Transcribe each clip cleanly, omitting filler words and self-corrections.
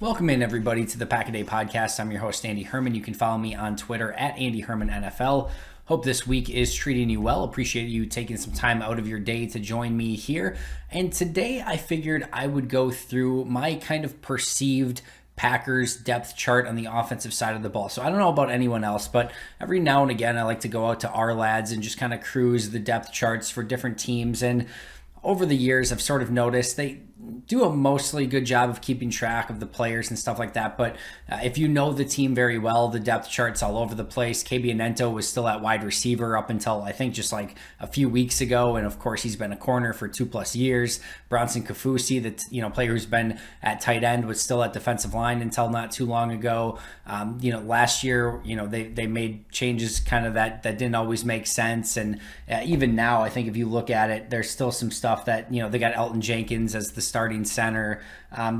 Welcome in, everybody, to the Pack-A-Day Podcast. I'm your host, Andy Herman. You can follow me on Twitter at Andy Herman NFL. Hope this week is treating you well. Appreciate you taking some time out of your day to join me here. And today I figured I would go through my kind of perceived Packers depth chart on the offensive side of the ball. So I don't know about anyone else, but every now and again I like to go out to our lads and just kind of cruise the depth charts for different teams. And over the years, I've sort of noticed they do a mostly good job of keeping track of the players and stuff like that. But if you know the team very well, the depth chart's all over the place. KB Anento was still at wide receiver up until I think just like a few weeks ago. And of course, he's been a corner for 2+ years. Bronson Kafusi, the player who's been at tight end, was still at defensive line until not too long ago. Last year, they made changes kind of that didn't always make sense. And even now, I think if you look at it, there's still some stuff that, they got Elton Jenkins as the starting center,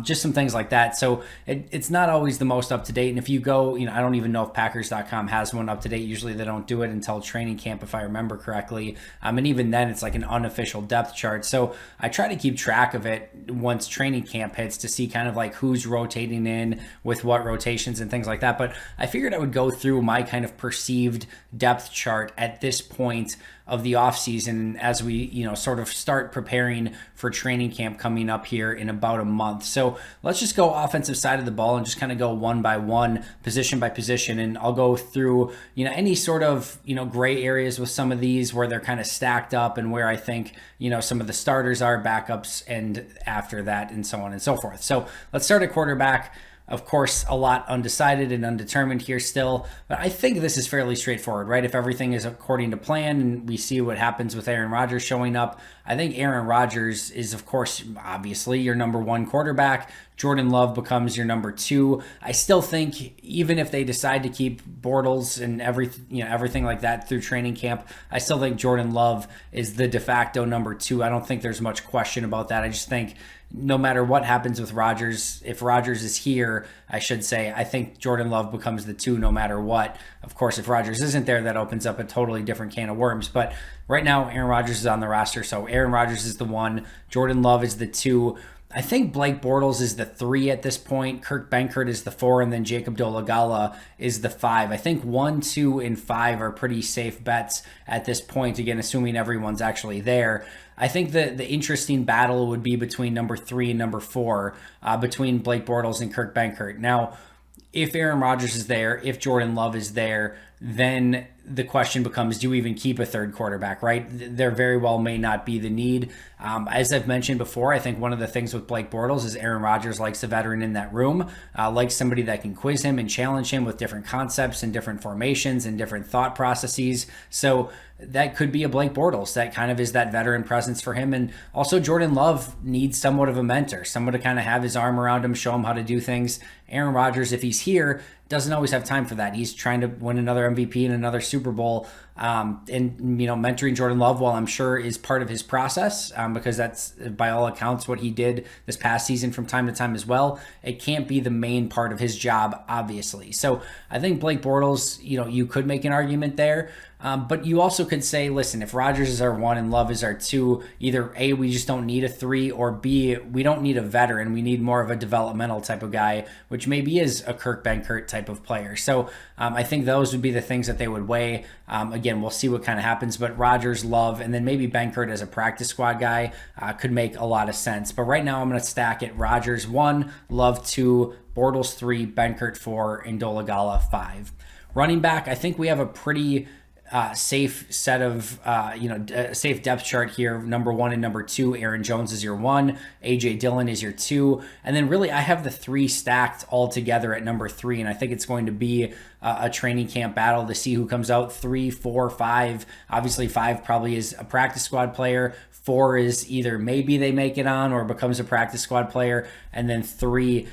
just some things like that. So it's not always the most up to date. And if you go, I don't even know if Packers.com has one up to date. Usually they don't do it until training camp, if I remember correctly. And even then it's like an unofficial depth chart. So I try to keep track of it once training camp hits to see kind of like who's rotating in with what rotations and things like that. But I figured I would go through my kind of perceived depth chart at this point of the offseason as we, sort of start preparing for training camp coming up here in about a month. So let's just go offensive side of the ball and just kind of go one by one, position by position. And I'll go through, any sort of, gray areas with some of these where they're kind of stacked up and where I think, some of the starters are, backups, and after that, and so on and so forth. So let's start at quarterback. Of course, a lot undecided and undetermined here still, but I think this is fairly straightforward, right? If everything is according to plan and we see what happens with Aaron Rodgers showing up, I think Aaron Rodgers is, of course, obviously your number one quarterback. Jordan Love becomes your number two. I still think even if they decide to keep Bortles and everything like that through training camp, I still think Jordan Love is the de facto number two. I don't think there's much question about that. I just think no matter what happens with Rodgers, if Rodgers is here, I should say, I think Jordan Love becomes the two no matter what. Of course, if Rodgers isn't there, that opens up a totally different can of worms. But right now, Aaron Rodgers is on the roster, so Aaron Rodgers is the one. Jordan Love is the two. I think Blake Bortles is the three at this point. Kurt Benkert is the four, and then Jacob Dolegala is the five. I think 1, 2, and 5 are pretty safe bets at this point, again, assuming everyone's actually there. I think the interesting battle would be between number 3 and number 4, between Blake Bortles and Kurt Benkert. Now, if Aaron Rodgers is there, if Jordan Love is there, then the question becomes, do you even keep a third quarterback, right? There very well may not be the need. As I've mentioned before, I think one of the things with Blake Bortles is Aaron Rodgers likes a veteran in that room, likes somebody that can quiz him and challenge him with different concepts and different formations and different thought processes. So that could be a Blake Bortles. That kind of is that veteran presence for him. And also Jordan Love needs somewhat of a mentor, someone to kind of have his arm around him, show him how to do things. Aaron Rodgers, if he's here, doesn't always have time for that. He's trying to win another MVP and another Super Bowl. Mentoring Jordan Love, while I'm sure is part of his process, because that's by all accounts what he did this past season from time to time as well. It can't be the main part of his job, obviously. So I think Blake Bortles, you could make an argument there. But you also could say, listen, if Rodgers is our 1 and Love is our 2, either A, we just don't need a 3, or B, we don't need a veteran. We need more of a developmental type of guy, which maybe is a Kurt Benkert type of player. So I think those would be the things that they would weigh. Again, we'll see what kind of happens, but Rodgers, Love, and then maybe Benkert as a practice squad guy could make a lot of sense. But right now I'm going to stack it Rodgers 1, Love 2, Bortles 3, Benkert 4, and Dolegala 5. Running back, I think we have a pretty safe set of, safe depth chart here. Number 1 and number 2, Aaron Jones is your 1, A.J. Dillon is your 2. And then really I have the 3 stacked all together at number 3. And I think it's going to be a training camp battle to see who comes out 3, 4, 5. Obviously 5 probably is a practice squad player. 4 is either maybe they make it on or becomes a practice squad player. And then 3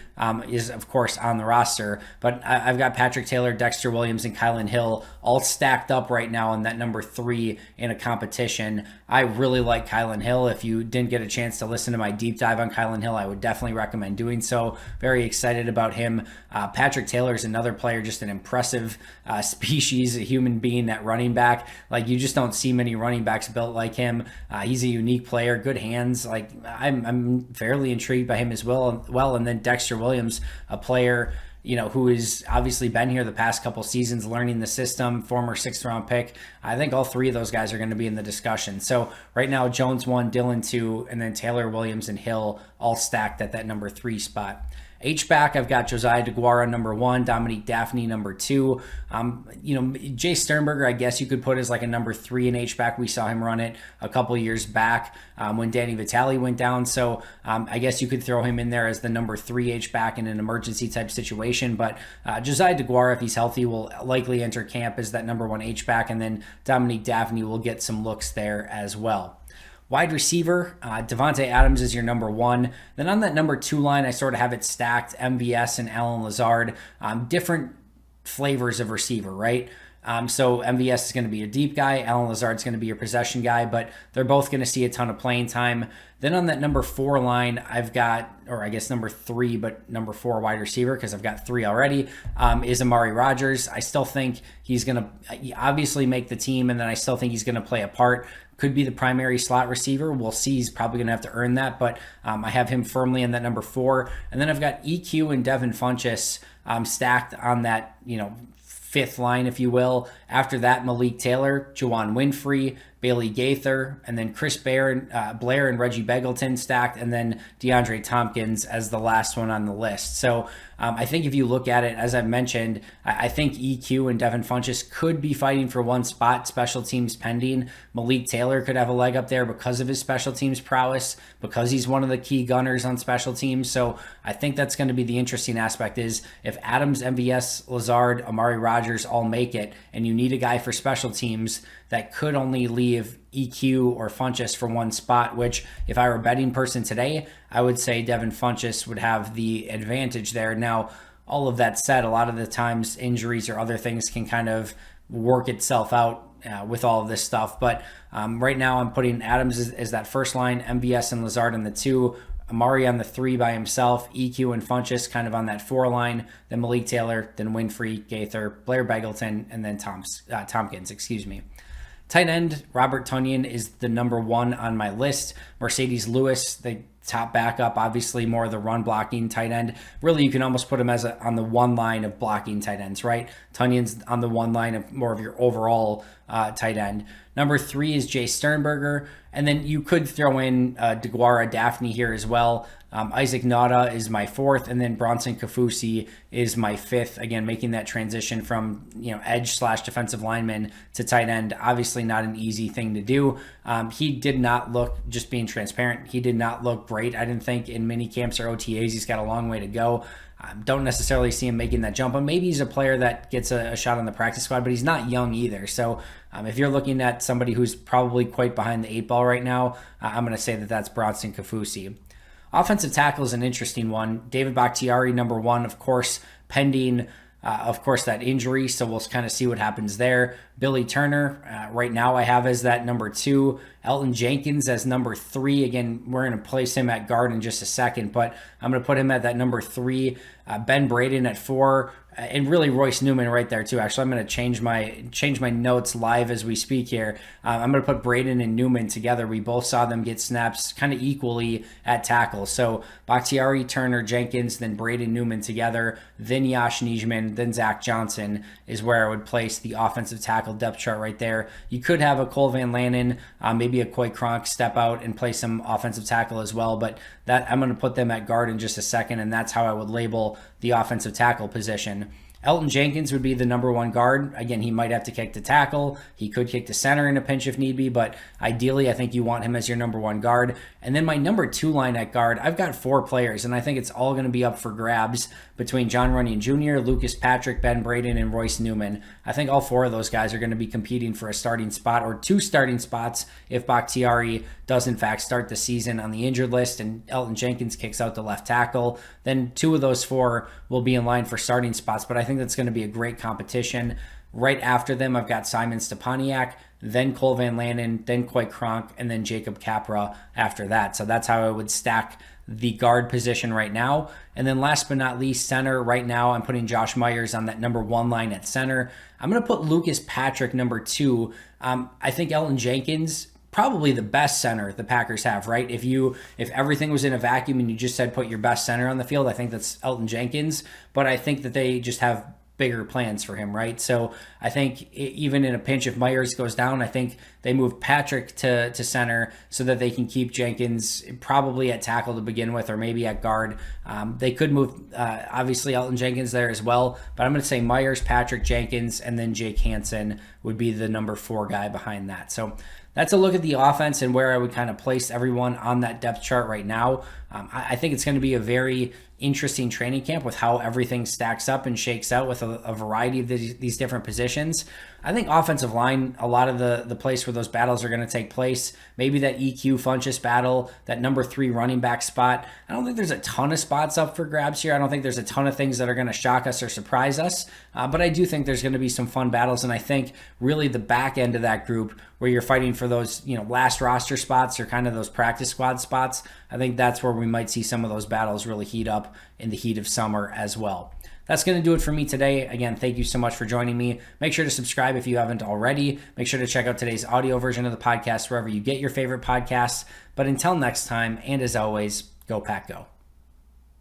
is, of course, on the roster. But I've got Patrick Taylor, Dexter Williams, and Kylan Hill all stacked up right now in that number 3 in a competition. I really like Kylan Hill. If you didn't get a chance to listen to my deep dive on Kylan Hill, I would definitely recommend doing so. Very excited about him. Patrick Taylor is another player, just an impressive impressive species, a human being at running back. Like, you just don't see many running backs built like him. He's a unique player, good hands. Like, I'm fairly intrigued by him as well. And then Dexter Williams, a player who has obviously been here the past couple seasons, learning the system, former 6th-round pick. I think all three of those guys are going to be in the discussion. So right now, Jones 1, Dillon 2, and then Taylor, Williams, and Hill all stacked at that number 3 spot. H-back, I've got Josiah DeGuara number 1, Dominique Dafney number 2. Jay Sternberger, I guess you could put as like a number 3 in H-back. We saw him run it a couple years back when Danny Vitale went down. So I guess you could throw him in there as the number 3 H-back in an emergency type situation. But Josiah DeGuara, if he's healthy, will likely enter camp as that number 1 H-back. And then Dominique Dafney will get some looks there as well. Wide receiver, Devontae Adams is your number 1. Then on that number 2 line, I sort of have it stacked, MVS and Allen Lazard. Different flavors of receiver, right? So MVS is going to be a deep guy. Allen Lazard is going to be your possession guy, but they're both going to see a ton of playing time. Then on that number 4 line, I've got, or I guess number 3, but number 4 wide receiver, because I've got 3 already, is Amari Rodgers. I still think he's going to obviously make the team, and then I still think he's going to play a part. Could be the primary slot receiver. We'll see. He's probably going to have to earn that, but I have him firmly in that number 4. And then I've got EQ and Devin Funchess stacked on that, 5th line, if you will. After that, Malik Taylor, Juwann Winfree, Bailey Gaither, and then Chris Blair and Reggie Begelton stacked, and then DeAndre Tompkins as the last one on the list. So I think if you look at it, as I've mentioned, I think EQ and Devin Funchess could be fighting for one spot, special teams pending. Malik Taylor could have a leg up there because of his special teams prowess, because he's one of the key gunners on special teams. So I think that's going to be the interesting aspect, is if Adams, MVS, Lazard, Amari Rodgers all make it, and you need a guy for special teams that could only leave EQ or Funchess for one spot, which if I were a betting person today, I would say Devin Funchess would have the advantage there. Now, all of that said, a lot of the times injuries or other things can kind of work itself out with all of this stuff. But right now I'm putting Adams as that first line, MVS and Lazard on the 2, Amari on the 3 by himself, EQ and Funchess kind of on that 4 line, then Malik Taylor, then Winfree, Gaither, Blair Begelton, and then Tompkins. Tight end, Robert Tonyan is the number 1 on my list. Mercedes Lewis, the top backup, obviously more of the run blocking tight end. Really, you can almost put him as on the 1 line of blocking tight ends, right? Tonyan's on the 1 line of more of your overall tight end. Number 3 is Jay Sternberger. And then you could throw in DeGuara Dafney here as well. Isaac Nauta is my 4th, and then Bronson Kafusi is my 5th. Again, making that transition from edge/defensive lineman to tight end. Obviously not an easy thing to do. He did not look, just being transparent, he did not look great. I didn't think in mini camps or OTAs he's got a long way to go. Don't necessarily see him making that jump, but maybe he's a player that gets a shot on the practice squad, but he's not young either. So if you're looking at somebody who's probably quite behind the 8 ball right now, I'm going to say that that's Bronson Kafusi. Offensive tackle is an interesting one. David Bakhtiari, number 1, of course, pending, that injury. So we'll kind of see what happens there. Billy Turner, right now I have as that number 2. Elton Jenkins as number 3. Again, we're going to place him at guard in just a second, but I'm going to put him at that number 3. Ben Braden at 4. And really Royce Newman right there too. Actually, I'm going to change my notes live as we speak here. I'm going to put Braden and Newman together. We both saw them get snaps kind of equally at tackle. So Bakhtiari, Turner, Jenkins, then Braden, Newman together, then Yash Nijman, then Zach Johnson is where I would place the offensive tackle depth chart right there. You could have a Cole Van Lanen, maybe a Coy Cronk step out and play some offensive tackle as well, but that I'm going to put them at guard in just a second, and that's how I would label the offensive tackle position. Elton Jenkins would be the number 1 guard. Again, he might have to kick the tackle. He could kick the center in a pinch if need be, but ideally I think you want him as your number 1 guard. And then my number 2 line at guard, I've got 4 players, and I think it's all going to be up for grabs between John Runyon Jr., Lucas Patrick, Ben Braden, and Royce Newman. I think all 4 of those guys are going to be competing for a starting spot, or 2 starting spots if Bakhtiari does in fact start the season on the injured list and Elton Jenkins kicks out the left tackle. Then 2 of those 4 will be in line for starting spots, but I think that's going to be a great competition. Right after them, I've got Simon Stepaniak, then Cole Van Lanen, then Coy Cronk, and then Jacob Capra after that. So that's how I would stack the guard position right now. And then last but not least, center. Right now, I'm putting Josh Myers on that number 1 line at center. I'm going to put Lucas Patrick number 2. I think Elgton Jenkins, probably the best center the Packers have, right? If everything was in a vacuum and you just said put your best center on the field, I think that's Elgton Jenkins. But I think that they just have bigger plans for him, right? So I think even in a pinch, if Myers goes down, I think they move Patrick to center so that they can keep Jenkins probably at tackle to begin with, or maybe at guard. They could move, obviously, Elgton Jenkins there as well, but I'm going to say Myers, Patrick, Jenkins, and then Jake Hansen would be the number 4 guy behind that. So that's a look at the offense and where I would kind of place everyone on that depth chart right now. I think it's going to be a very interesting training camp with how everything stacks up and shakes out with a variety of these different positions. I think offensive line, a lot of the place where those battles are going to take place, maybe that EQ Funchess battle, that number 3 running back spot. I don't think there's a ton of spots up for grabs here. I don't think there's a ton of things that are going to shock us or surprise us, but I do think there's going to be some fun battles, and I think really the back end of that group where you're fighting for those last roster spots or kind of those practice squad spots, I think that's where we might see some of those battles really heat up in the heat of summer as well. That's going to do it for me today. Again, thank you so much for joining me. Make sure to subscribe if you haven't already. Make sure to check out today's audio version of the podcast wherever you get your favorite podcasts. But until next time, and as always, go Pack Go.